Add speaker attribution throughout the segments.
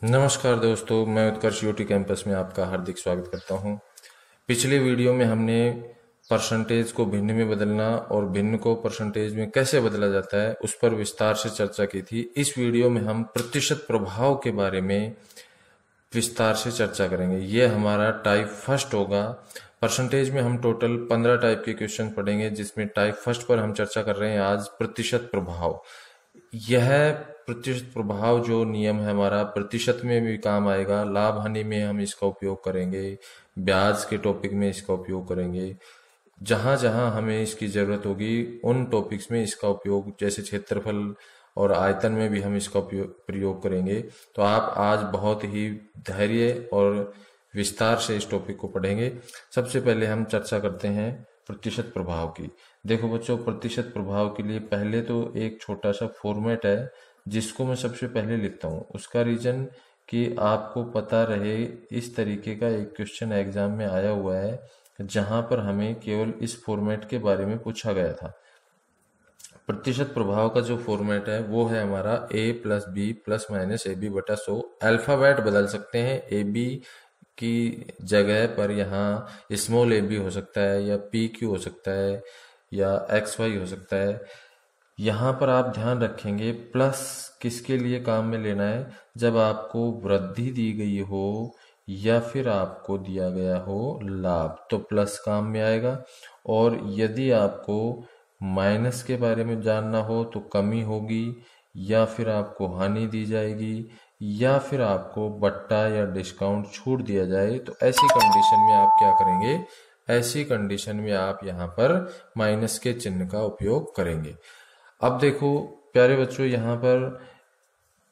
Speaker 1: नमस्कार दोस्तों, मैं उत्कर्ष यूटी कैंपस में आपका हार्दिक स्वागत करता हूं। पिछले वीडियो में हमने परसेंटेज को भिन्न में बदलना और भिन्न को परसेंटेज में कैसे बदला जाता है उस पर विस्तार से चर्चा की थी। इस वीडियो में हम प्रतिशत प्रभाव के बारे में विस्तार से चर्चा करेंगे। ये हमारा टाइप फर्स्ट होगा। परसेंटेज में हम टोटल 15 टाइप के क्वेश्चन पढ़ेंगे, जिसमें टाइप फर्स्ट पर हम चर्चा कर रहे हैं आज प्रतिशत प्रभाव। यह प्रतिशत प्रभाव जो नियम है हमारा प्रतिशत में भी काम आएगा, लाभ हानि में हम इसका उपयोग करेंगे, ब्याज के टॉपिक में इसका उपयोग करेंगे। जहां जहां हमें इसकी जरूरत होगी उन टॉपिक्स में इसका उपयोग, जैसे क्षेत्रफल और आयतन में भी हम इसका प्रयोग करेंगे। तो आप आज बहुत ही धैर्य और विस्तार से इस टॉपिक को पढ़ेंगे। सबसे पहले हम चर्चा करते हैं प्रतिशत प्रभाव की। देखो बच्चों, प्रतिशत प्रभाव के लिए पहले तो एक छोटा सा फॉर्मेट है जिसको मैं सबसे पहले लिखता हूँ। उसका रीजन कि आपको पता रहे, इस तरीके का एक क्वेश्चन एग्जाम में आया हुआ है जहां पर हमें केवल इस फॉर्मेट के बारे में पूछा गया था। प्रतिशत प्रभाव का जो फॉर्मेट है वो है हमारा a plus B plus minus A B बटा 100। अल्फाबेट बदल सकते हैं, ए बी की जगह पर यहाँ स्मॉल ए बी हो सकता है, या पी क्यू हो सकता है, या एक्स वाई हो सकता है। यहाँ पर आप ध्यान रखेंगे प्लस किसके लिए काम में लेना है, जब आपको वृद्धि दी गई हो या फिर आपको दिया गया हो लाभ, तो प्लस काम में आएगा। और यदि आपको माइनस के बारे में जानना हो तो कमी होगी, या फिर आपको हानि दी जाएगी, या फिर आपको बट्टा या डिस्काउंट छूट दिया जाए, तो ऐसी कंडीशन में आप क्या करेंगे, ऐसी कंडीशन में आप यहाँ पर माइनस के चिन्ह का उपयोग करेंगे। अब देखो प्यारे बच्चों, यहाँ पर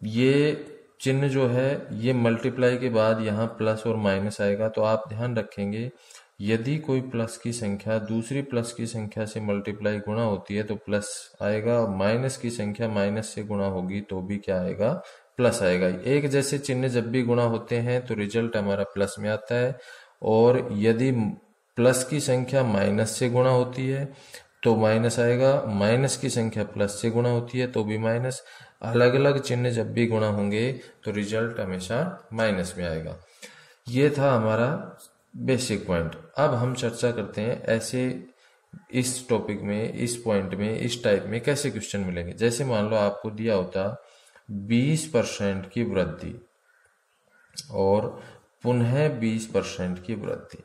Speaker 1: ये चिन्ह जो है ये मल्टीप्लाई के बाद यहाँ प्लस और माइनस आएगा। तो आप ध्यान रखेंगे, यदि कोई प्लस की संख्या दूसरी प्लस की संख्या से मल्टीप्लाई गुणा होती है तो प्लस आएगा, और माइनस की संख्या माइनस से गुणा होगी तो भी क्या आएगा, प्लस आएगा। एक जैसे चिन्ह जब भी गुणा होते हैं तो रिजल्ट हमारा प्लस में आता है, और यदि प्लस की संख्या माइनस से गुणा होती है तो माइनस आएगा, माइनस की संख्या प्लस से गुणा होती है तो भी माइनस। अलग अलग चिन्ह जब भी गुणा होंगे तो रिजल्ट हमेशा माइनस में आएगा। ये था हमारा बेसिक पॉइंट। अब हम चर्चा करते हैं ऐसे इस टॉपिक में, इस पॉइंट में, इस टाइप में कैसे क्वेश्चन मिलेंगे। जैसे मान लो आपको दिया होता 20% की वृद्धि और पुनः 20% की वृद्धि,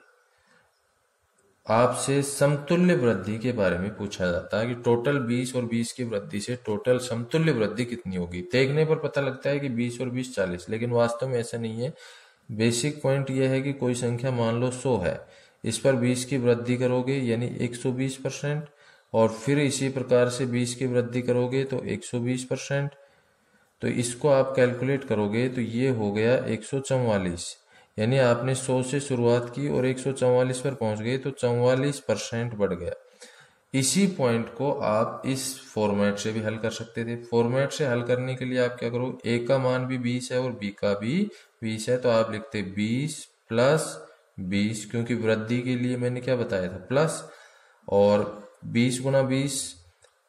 Speaker 1: आपसे समतुल्य वृद्धि के बारे में पूछा जाता है कि टोटल 20 और 20 की वृद्धि से टोटल समतुल्य वृद्धि कितनी होगी। देखने पर पता लगता है कि 20 और 20 40, लेकिन वास्तव में ऐसा नहीं है। बेसिक पॉइंट यह है कि कोई संख्या मान लो 100 है, इस पर 20 की वृद्धि करोगे यानी 120%, और फिर इसी प्रकार से 20 की वृद्धि करोगे तो 120%। तो इसको आप कैलकुलेट करोगे तो ये हो गया 144, यानी आपने 100 से शुरुआत की और 144 पर पहुंच गए तो 44% बढ़ गया। इसी पॉइंट को आप इस फॉर्मेट से भी हल कर सकते थे। फॉर्मेट से हल करने के लिए आप क्या करो, ए का मान भी 20 है और बी का भी 20 है, तो आप लिखते 20 प्लस 20, क्योंकि वृद्धि के लिए मैंने क्या बताया था, प्लस, और 20 गुना 20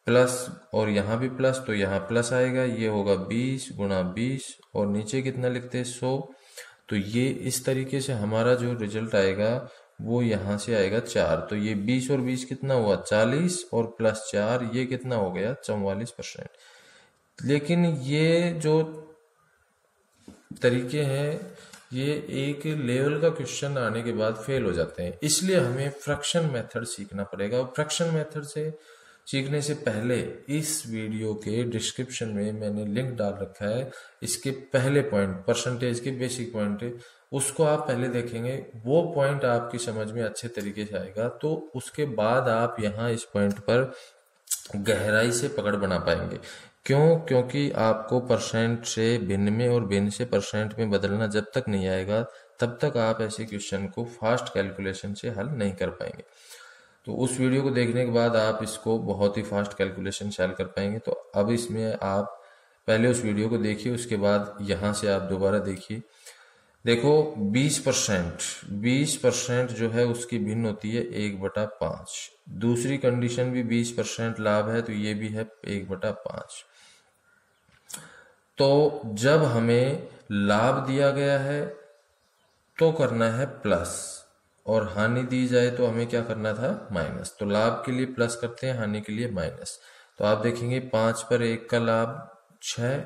Speaker 1: प्लस, और यहाँ भी प्लस, तो यहाँ प्लस आएगा, ये होगा 20 गुना 20, और नीचे कितना लिखते हैं 100। तो ये इस तरीके से हमारा जो रिजल्ट आएगा वो यहाँ से आएगा 4। तो ये 20 और 20 कितना हुआ 40, और प्लस 4 ये कितना हो गया 44%। लेकिन ये जो तरीके हैं ये एक लेवल का क्वेश्चन आने के बाद फेल हो जाते हैं, इसलिए हमें फ्रैक्शन मेथड सीखना पड़ेगा। और फ्रैक्शन मेथड से सीखने से पहले इस वीडियो के डिस्क्रिप्शन में मैंने लिंक डाल रखा है, इसके पहले पॉइंट परसेंटेज के बेसिक पॉइंट, उसको आप पहले देखेंगे, वो पॉइंट आपकी समझ में अच्छे तरीके से आएगा, तो उसके बाद आप यहाँ इस पॉइंट पर गहराई से पकड़ बना पाएंगे। क्यों? क्योंकि आपको परसेंट से भिन्न में और भिन्न से परसेंट में बदलना जब तक नहीं आएगा तब तक आप ऐसे क्वेश्चन को फास्ट कैलकुलेशन से हल नहीं कर पाएंगे। तो उस वीडियो को देखने के बाद आप इसको बहुत ही फास्ट कैलकुलेशन से हल कर पाएंगे। तो अब इसमें आप पहले उस वीडियो को देखिए, उसके बाद यहाँ से आप दोबारा देखिए। देखो 20% जो है उसकी भिन्न होती है 1/5। दूसरी कंडीशन भी 20% लाभ है तो ये भी है 1/5। तो जब हमें लाभ दिया गया है तो करना है प्लस, और हानि दी जाए तो हमें क्या करना था, माइनस। तो लाभ के लिए प्लस करते हैं, हानि के लिए माइनस। तो आप देखेंगे 5 पर 1 का लाभ 6,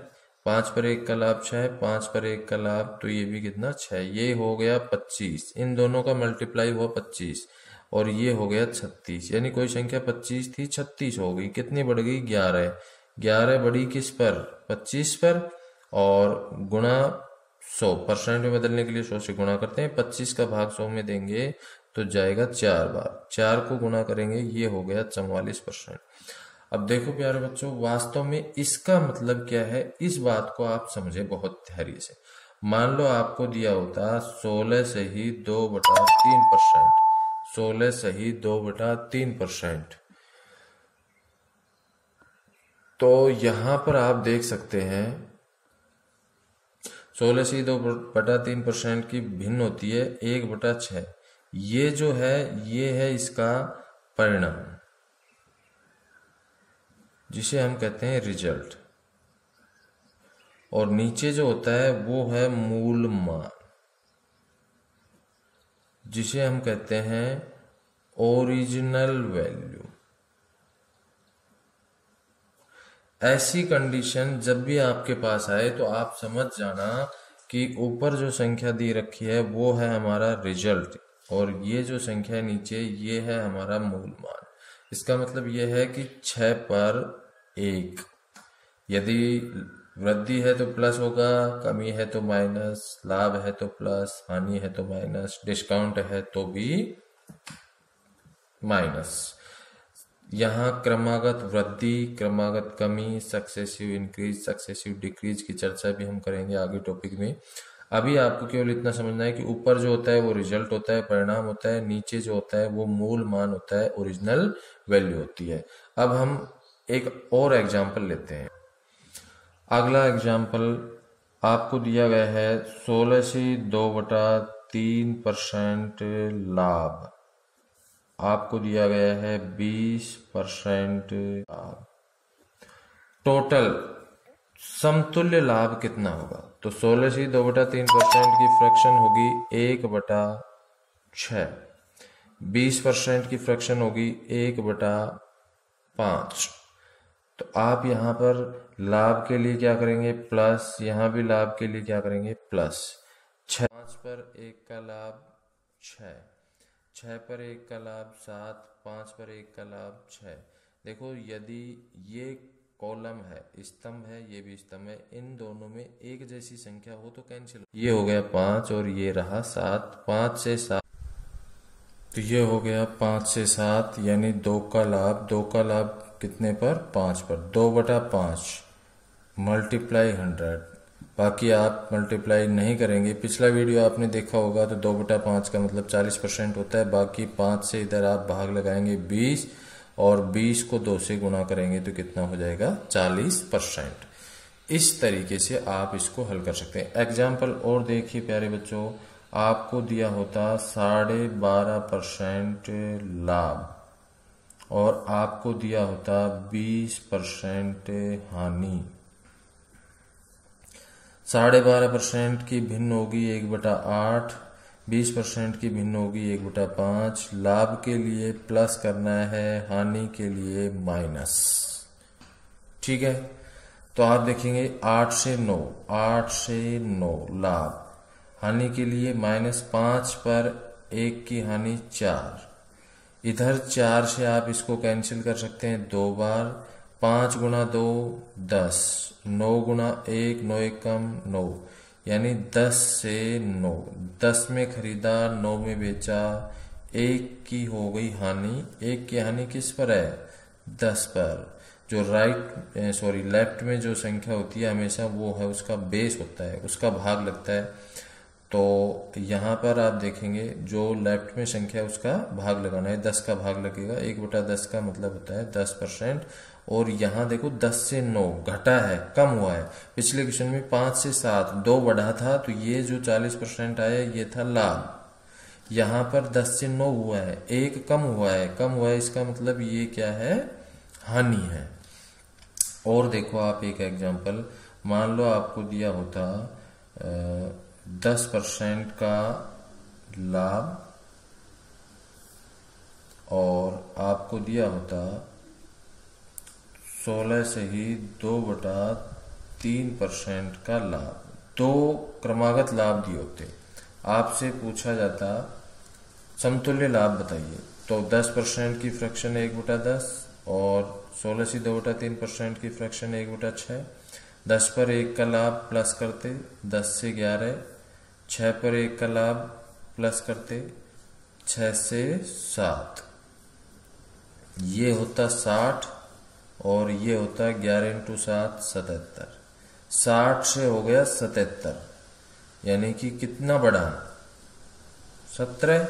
Speaker 1: 5 पर 1 का लाभ 6, 5 पर 1 का लाभ, तो ये भी कितना 6, ये हो गया 25। इन दोनों का मल्टीप्लाई हुआ 25 और ये हो गया 36, यानी कोई संख्या 25 थी 36 हो गई। कितनी बढ़ गई, 11। 11 बढ़ी किस पर, 25 पर, और गुणा 100% में बदलने के लिए 100 से गुणा करते हैं। 25 का भाग 100 में देंगे तो जाएगा 4 बार, 4 को गुणा करेंगे, ये हो गया 44%। अब देखो प्यारे बच्चों, वास्तव में इसका मतलब क्या है, इस बात को आप समझे बहुत धैर्य से। मान लो आपको दिया होता 16 से ही 2/3%, 16 से ही 2/3%, तो यहां पर आप देख सकते हैं 16 से 2/3% की भिन्न होती है 1/6। ये जो है ये है इसका परिणाम, जिसे हम कहते हैं रिजल्ट, और नीचे जो होता है वो है मूल मान, जिसे हम कहते हैं ओरिजिनल वैल्यू। ऐसी कंडीशन जब भी आपके पास आए तो आप समझ जाना कि ऊपर जो संख्या दी रखी है वो है हमारा रिजल्ट, और ये जो संख्या है नीचे ये है हमारा मूल मान। इसका मतलब ये है कि 6 पर 1, यदि वृद्धि है तो प्लस होगा, कमी है तो माइनस, लाभ है तो प्लस, हानि है तो माइनस, डिस्काउंट है तो भी माइनस। यहाँ क्रमागत वृद्धि, क्रमागत कमी, सक्सेसिव इंक्रीज, सक्सेसिव डिक्रीज की चर्चा भी हम करेंगे आगे टॉपिक में। अभी आपको केवल इतना समझना है कि ऊपर जो होता है वो रिजल्ट होता है, परिणाम होता है, नीचे जो होता है वो मूल मान होता है, ओरिजिनल वैल्यू होती है। अब हम एक और एग्जाम्पल लेते हैं। अगला एग्जाम्पल आपको दिया गया है 16 से 2/3% लाभ, आपको दिया गया है 20% लाभ। टोटल समतुल्य लाभ कितना होगा, तो 16 से 2/3% की फ्रैक्शन होगी 1/6, 20% की फ्रैक्शन होगी 1/5। तो आप यहाँ पर लाभ के लिए क्या करेंगे, प्लस, यहाँ भी लाभ के लिए क्या करेंगे, प्लस। 5 पर 1 का लाभ 6, 6 पर 1 का लाभ 7, 5 पर 1 का लाभ 6। देखो यदि ये कॉलम है, स्तंभ है, ये भी स्तंभ है, इन दोनों में एक जैसी संख्या हो तो कैंसिल, ये हो गया 5 और ये रहा 7, 5 से 7, तो ये हो गया 5 से 7, यानी 2 का लाभ, 2 का लाभ कितने पर, 5 पर, 2/5 मल्टीप्लाई 100। बाकी आप मल्टीप्लाई नहीं करेंगे, पिछला वीडियो आपने देखा होगा, तो 2/5 का मतलब 40% होता है। बाकी 5 से इधर आप भाग लगाएंगे 20, और 20 को 2 से गुणा करेंगे तो कितना हो जाएगा, 40%। इस तरीके से आप इसको हल कर सकते हैं। एग्जाम्पल और देखिए प्यारे बच्चों, आपको दिया होता 12.5% लाभ, और आपको दिया होता 20% हानि। 12.5% की भिन्न होगी 1/8, 20% की भिन्न होगी 1/5। लाभ के लिए प्लस करना है, हानि के लिए माइनस। ठीक है, तो आप देखेंगे 8 से 9, 8 से 9 लाभ, हानि के लिए माइनस। 5 पर 1 की हानि 4, इधर 4 से आप इसको कैंसिल कर सकते हैं 2 बार। 5 गुणा 2 10, 9 गुणा 1 9 1 कम 9, यानी 10 से 9, 10 में खरीदा 9 में बेचा, 1 की हो गई हानि। 1 की हानि किस पर है, 10 पर। जो लेफ्ट में जो संख्या होती है हमेशा वो है उसका बेस होता है, उसका भाग लगता है। तो यहाँ पर आप देखेंगे जो लेफ्ट में संख्या उसका भाग लगाना है, 10 का भाग लगेगा। 1/10 का मतलब होता है 10%। और यहाँ देखो 10 से 9 घटा है, कम हुआ है। पिछले क्वेश्चन में 5 से 7 2 बढ़ा था, तो ये जो 40% आया ये था लाभ। यहाँ पर 10 से 9 हुआ है, 1 कम हुआ है, कम हुआ है, इसका मतलब ये क्या है, हानि है। और देखो आप एक एग्जाम्पल, मान लो आपको दिया होता 10% का लाभ और आपको दिया होता 16 से ही 2/3% का लाभ। दो क्रमागत लाभ दिए होते, आपसे पूछा जाता समतुल्य लाभ बताइए, तो 10% की फ्रैक्शन 1/10 और 16 से 2/3% की फ्रैक्शन 1/6। 10 पर 1 का लाभ प्लस करते 10 से 11, 6 पर 1 का लाभ प्लस करते 6 से 7, ये होता 60 और ये होता 11 × 7 77। 60 से हो गया 77, यानी कि कितना बढ़ा 17,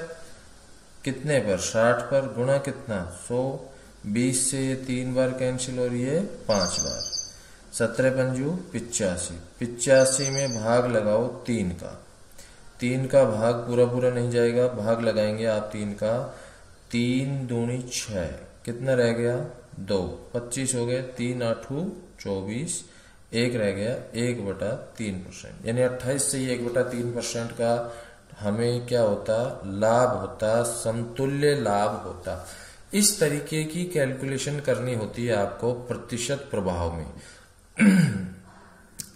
Speaker 1: कितने पर 60 पर गुणा कितना 100, 20 से ये 3 बार कैंसिल और ये 5 बार, 17 पंजू 85, 85 में भाग लगाओ 3 का, 3 का भाग पूरा पूरा नहीं जाएगा, भाग लगाएंगे आप 3 का, 3 दूनी 6, कितना रह गया 2, 25 हो गए, 3 8 24, 1 रह गया 1/3%, यानी 28 से ही 1/3% का हमें क्या होता लाभ होता, समतुल्य लाभ होता। इस तरीके की कैलकुलेशन करनी होती है आपको प्रतिशत प्रभाव में।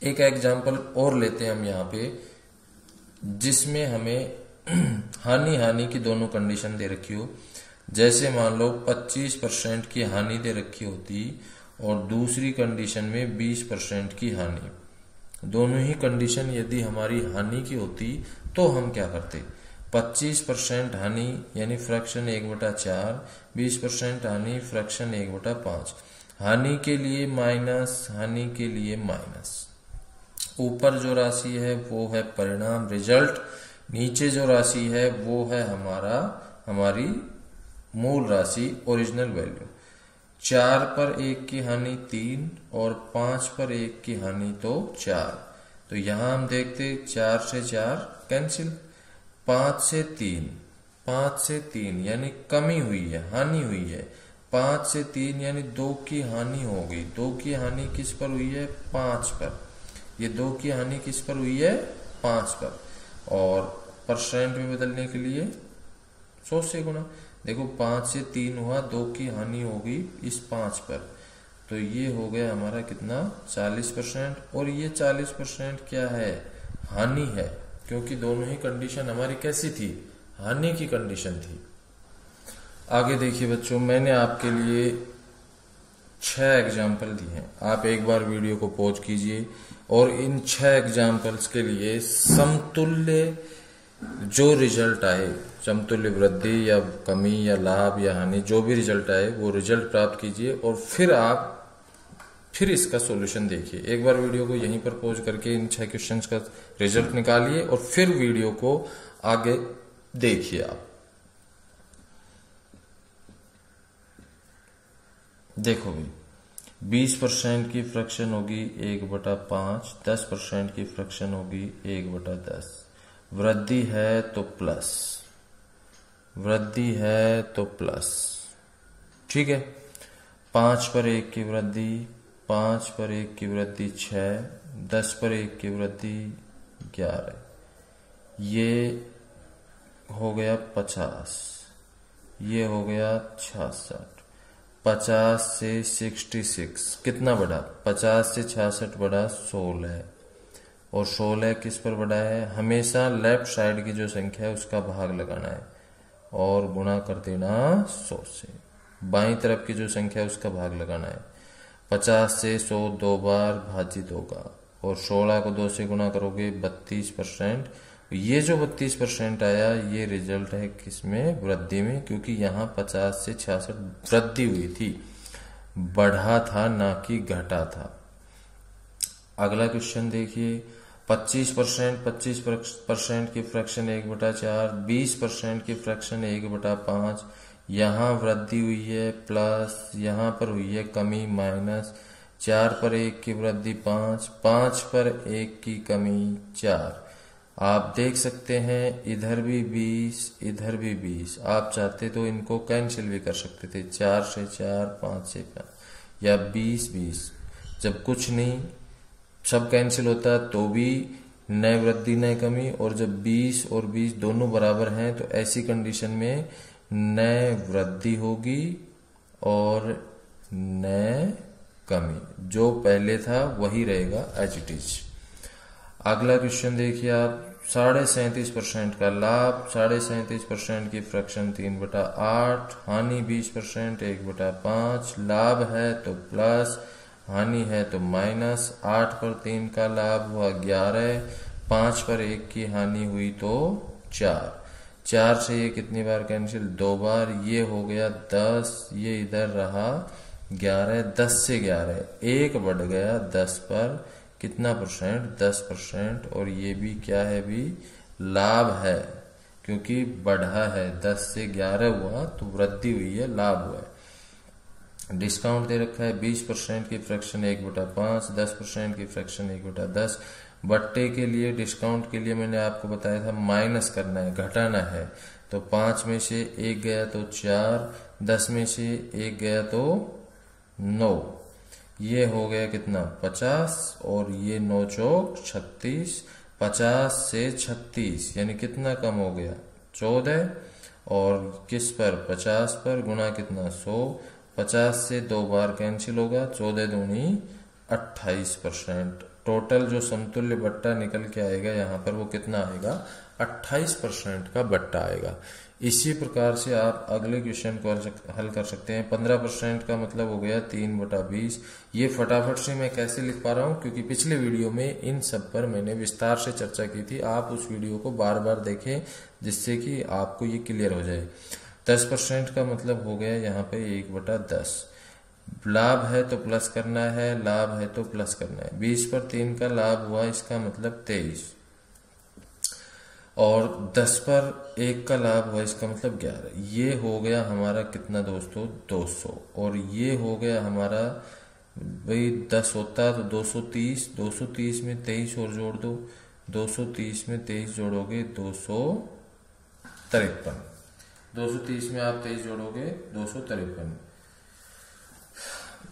Speaker 1: एक एग्जांपल और लेते हैं हम यहाँ पे, जिसमें हमें हानि की दोनों कंडीशन दे रखी हो। जैसे मान लो 25% की हानि दे रखी होती और दूसरी कंडीशन में 20% की हानि। दोनों ही कंडीशन यदि हमारी हानि की होती तो हम क्या करते, 25% हानि यानी फ्रैक्शन 1/4, 20% हानि फ्रैक्शन 1/5। हानि के लिए माइनस, हानि के लिए माइनस। ऊपर जो राशि है वो है परिणाम रिजल्ट, नीचे जो राशि है वो है हमारी मूल राशि ओरिजिनल वैल्यू। 4 पर 1 की हानि 3 और 5 पर 1 की हानि तो 4। तो यहां हम देखते 4 से 4 कैंसिल, 5 से 3, 5 से 3 यानी कमी हुई है, हानि हुई है। 5 से 3 यानी 2 की हानि हो गई। 2 की हानि किस पर हुई है 5 पर, ये 2 की हानि किस पर हुई है 5 पर। और परसेंट में बदलने के लिए 100 से गुणा, देखो 5 से 3 हुआ, 2 की हानि होगी इस 5 पर, तो ये हो गया हमारा कितना 40%। और ये 40% क्या है हानि है, क्योंकि दोनों ही कंडीशन हमारी कैसी थी, हानि की कंडीशन थी। आगे देखिए बच्चों, मैंने आपके लिए 6 एग्जाम्पल दिए हैं। आप एक बार वीडियो को पॉज कीजिए और इन 6 एग्जाम्पल्स के लिए समतुल्य जो रिजल्ट आए, समतुल्य वृद्धि या कमी या लाभ या हानि, जो भी रिजल्ट आए वो रिजल्ट प्राप्त कीजिए और फिर इसका सॉल्यूशन देखिए। एक बार वीडियो को यहीं पर पॉज करके इन 6 क्वेश्चंस का रिजल्ट निकालिए और फिर वीडियो को आगे देखिए आप। देखो भाई, 20% की फ्रैक्शन होगी 1/5, 10% की फ्रैक्शन होगी 1/10। वृद्धि है तो प्लस, वृद्धि है तो प्लस, ठीक है। 5 पर 1 की वृद्धि, 5 पर 1 की वृद्धि 6, 10 पर 1 की वृद्धि 11, ये हो गया 50, ये हो गया 66। 50 से 66 कितना बढ़ा, 50 से 66 बढ़ा 16, और 16 किस पर बढ़ा है, हमेशा लेफ्ट साइड की जो संख्या है उसका भाग लगाना है और गुणा कर देना 100 से। बाईं तरफ की जो संख्या है उसका भाग लगाना है। 50 से 100 2 बार भाजित होगा और 16 को 2 से गुणा करोगे 32%। ये जो 32% आया ये रिजल्ट है किसमें, वृद्धि में, क्योंकि यहाँ 50 से 66 वृद्धि हुई थी, बढ़ा था ना कि घटा था। अगला क्वेश्चन देखिए, 25% की फ्रैक्शन 1/4, 20% की फ्रैक्शन 1/5। यहाँ वृद्धि हुई है प्लस, यहाँ पर हुई है कमी माइनस। 4 पर 1 की वृद्धि 5, 5 पर 1 की कमी 4। आप देख सकते हैं इधर भी 20, इधर भी 20। आप चाहते तो इनको कैंसिल भी कर सकते थे, 4 से 4, 5 से 5, या 20 20। जब कुछ नहीं सब कैंसिल होता है तो भी न वृद्धि न कमी, और जब 20 और 20 दोनों बराबर हैं तो ऐसी कंडीशन में न वृद्धि होगी और न कमी, जो पहले था वही रहेगा एज इट इज। अगला क्वेश्चन देखिए आप, 37.5% का लाभ, 37.5% की फ्रैक्शन 3/8, हानि 20%, 1/5, लाभ है तो प्लस, हानि है तो माइनस। 8 पर 3 का लाभ हुआ 11, 5 पर 1 की हानि हुई तो 4, 4 से ये कितनी बार कैंसिल, 2 बार, ये हो गया 10, ये इधर रहा 11, 10 से 11 1 बढ़ गया 10 पर, कितना परसेंट, 10%, और ये भी क्या है, भी लाभ है क्योंकि बढ़ा है, 10 से 11 हुआ तो वृद्धि हुई है, लाभ हुआ है। डिस्काउंट दे रखा है 20% की फ्रैक्शन 1/5, 10% की फ्रैक्शन 1/10। बट्टे के लिए, डिस्काउंट के लिए मैंने आपको बताया था माइनस करना है, घटाना है, तो 5 में से 1 गया तो 4, 10 में से 1 गया तो 9, ये हो गया कितना 50, और ये 9 चौक 36, 50 से 36 यानी कितना कम हो गया 14, और किस पर, 50 पर, गुना कितना 100, 50 से 2 बार कैंसिल होगा, 14 दूनी 28%। टोटल जो समतुल्य बट्टा निकल के आएगा यहाँ पर वो कितना आएगा, 28% का बट्टा आएगा। इसी प्रकार से आप अगले क्वेश्चन को हल कर सकते हैं। 15% का मतलब हो गया 3/20। ये फटाफट से मैं कैसे लिख पा रहा हूँ, क्योंकि पिछले वीडियो में इन सब पर मैंने विस्तार से चर्चा की थी, आप उस वीडियो को बार बार देखें जिससे कि आपको ये क्लियर हो जाए। 10% का मतलब हो गया यहाँ पे 1/10। लाभ है तो प्लस करना है, लाभ है तो प्लस करना है। 20 पर 3 का लाभ हुआ, इसका मतलब 23, और 10 पर 1 का लाभ हुआ, इसका मतलब 11। ये हो गया हमारा कितना दोस्तों, 200, और ये हो गया हमारा, भाई 10 होता तो 230, 230 में 23 और जोड़ दो, 230 में 23 जोड़ोगे 253, 230 में आप 23 जोड़ोगे 253।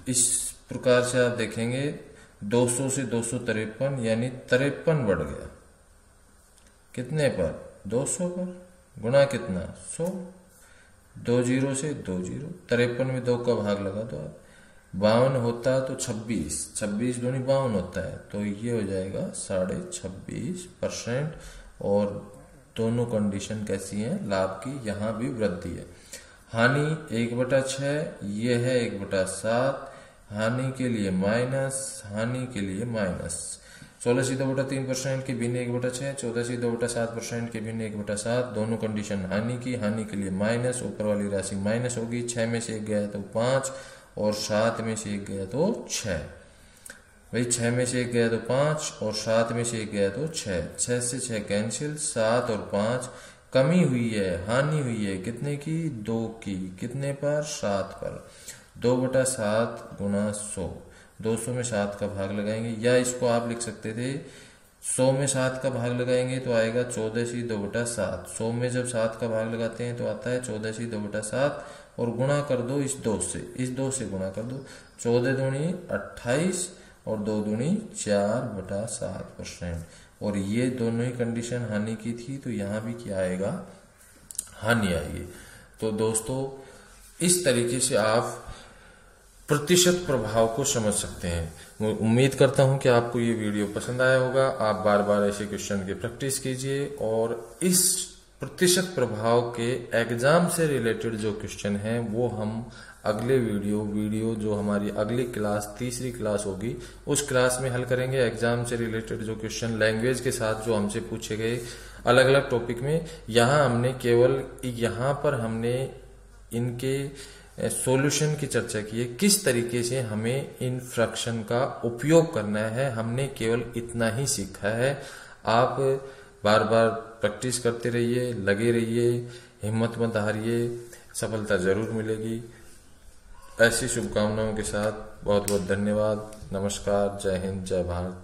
Speaker 1: इस प्रकार से आप देखेंगे 200 से 253 यानी 53 बढ़ गया, कितने पर, 200 पर, गुना कितना 100, 2 जीरो से 2 जीरो, 53 में 2 का भाग लगा दो आप, 52 होता तो 26, 26 दूनी 52 होता है, तो ये हो जाएगा 26.5%। और दोनों कंडीशन कैसी हैं, लाभ की, यहाँ भी वृद्धि है। हानि 1/6, ये है 1/7, हानि के लिए माइनस, हानि के लिए माइनस। 16/3% के भिन्न 1/6, 14/7% के भिन्न 1/7, दोनों कंडीशन हानि की, हानि के लिए माइनस, ऊपर वाली राशि माइनस होगी। 6 में से 1 गया तो 5, और 7 में से 1 गया तो 6, भाई 6 में से 1 गया तो 5, और 7 में से 1 गया तो 6, 6 से 6 कैंसिल, 7 और 5, कमी हुई है, हानि हुई है, कितने की, 2 की, कितने पर, 7 पर, 2/7 गुना 100, 200 में 7 का भाग लगाएंगे, या इसको आप लिख सकते थे 100 में 7 का भाग लगाएंगे तो आएगा 14/2/7। 100 में जब 7 का भाग लगाते हैं तो आता है 14/2/7, और गुणा कर दो इस 2 से, इस 2 से गुणा कर दो, 14 दूनी 28 और 2 दूनी 4/7%। और ये दोनों ही कंडीशन हानि की थी, तो यहाँ भी क्या आएगा, हानि आएगी। तो दोस्तों इस तरीके से आप प्रतिशत प्रभाव को समझ सकते हैं। मैं उम्मीद करता हूं कि आपको ये वीडियो पसंद आया होगा। आप बार बार ऐसे क्वेश्चन की प्रैक्टिस कीजिए, और इस प्रतिशत प्रभाव के एग्जाम से रिलेटेड जो क्वेश्चन हैं वो हम अगले वीडियो जो हमारी अगली क्लास, तीसरी क्लास होगी, उस क्लास में हल करेंगे। एग्जाम से रिलेटेड जो क्वेश्चन लैंग्वेज के साथ जो हमसे पूछे गए अलग अलग टॉपिक में, यहाँ हमने केवल यहाँ पर हमने इनके सॉल्यूशन की चर्चा की है, किस तरीके से हमें इन फ्रैक्शन का उपयोग करना है, हमने केवल इतना ही सीखा है। आप बार बार प्रैक्टिस करते रहिए, लगे रहिए, हिम्मत मत हारिए, सफलता जरूर मिलेगी। ऐसी शुभकामनाओं के साथ बहुत बहुत धन्यवाद। नमस्कार, जय हिंद, जय भारत।